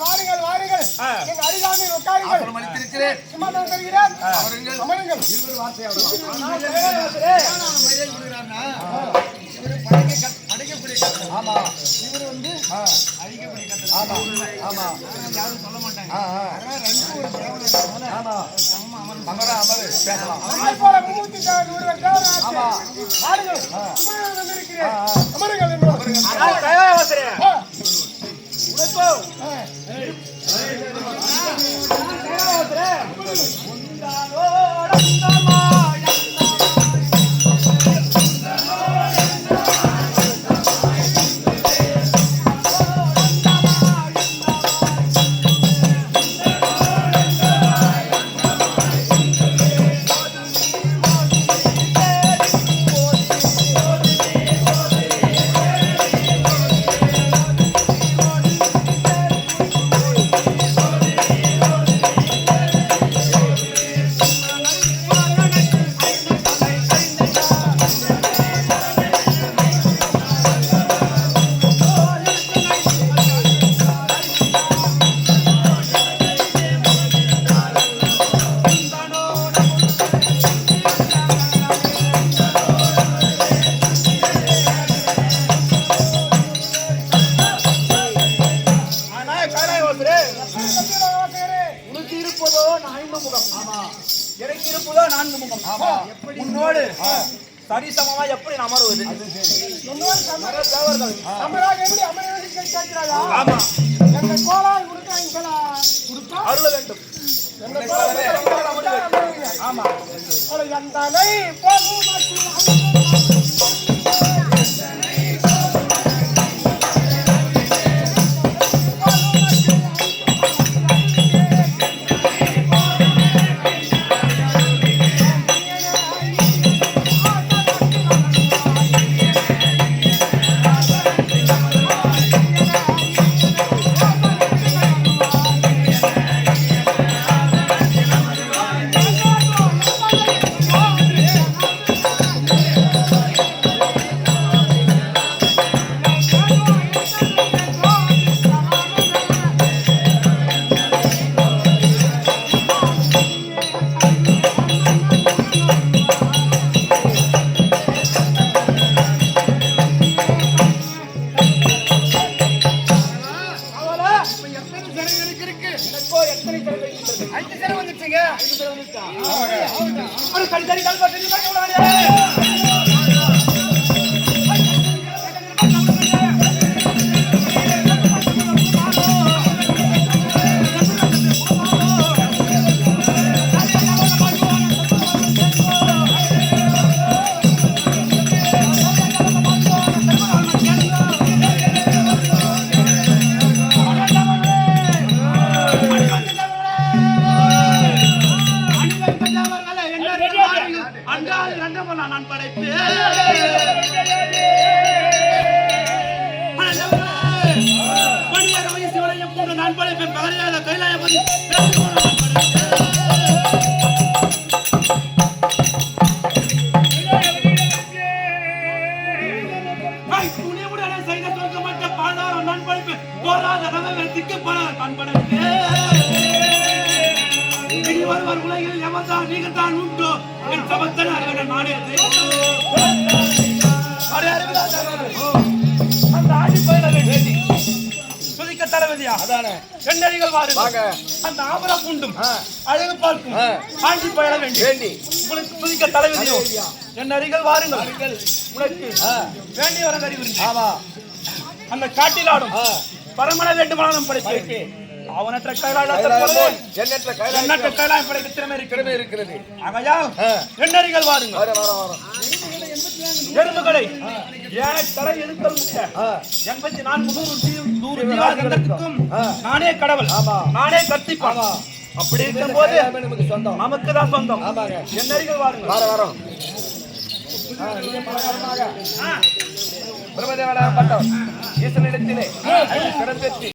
வாருங்கள் வாருங்கள் என் அருகாமையில் உட்காருங்கள். சும்மாதான் தருகிறேன். அமருங்கள். ஆமா இவர் வந்து அடிக்கக்கூடிய கட்டை. ஆமா ஆமா யாரும் சொல்ல மாட்டாங்க. ஆமா அமர அமரு பேசலாம். அதே போல 300 தேவராஜ். ஆமா ஆடுங்கள். சும்மாதான் வந்திருக்கிறேன். அமருங்கள் என்று. ஆனால் கைலாயவாசரே. உனக்கோ கைலாயவாசரே. உன்னோடு சரிசமமா எப்படி அமர்வது? அருள வேண்டும். ஆமா நான் படைப்பு நான் படைப்பேன் பகலியாத கைலாயபதி துணிவுடனே செய்த சொர்க்கமற்ற பாடாரம் நான் படைப்பேன் போராத ரதத்திற்கு போராத நான் படைப்பேன் ஒருவர் உலகில் எவர்தான் நீங்கள் தான் உண்டோ என் சமத்தன அறிவன நானே அந்த ஆடி பயிலவை வேண்டி துதிக்க தளபதியா அதானே எண்ணறிகள் வாருங்க அந்த ஆபர பூண்டும் அழகு பார்க்கும் ஆண்டி பயில வேண்டி உங்களுக்கு துதிக்க தளபதியோ எண்ணறிகள் வாருங்கள் உனக்கு வேண்டி வர அறிவுறுங்க ஆமா அந்த காட்டில் ஆடும் பரமன வேண்டுமானம் படைப்பேன் அவனற்ற கைலாயத்தை கைலாயம் படைக்க திறமை இருக்கிறது ஆகையால் எண்ணறிகள் வாருங்க எறும்புகளை தலை எதுக்கல் முட்டை 84 நானே கடவுள் நானே கத்திப்பான் அப்படி இருக்கும் போது நமக்கு தான் சொந்தம் எண்ணறிகள் வாருங்க பிரபதேவனாகப்பட்டவர் ஈசனிடத்திலே சிறப்பேற்றி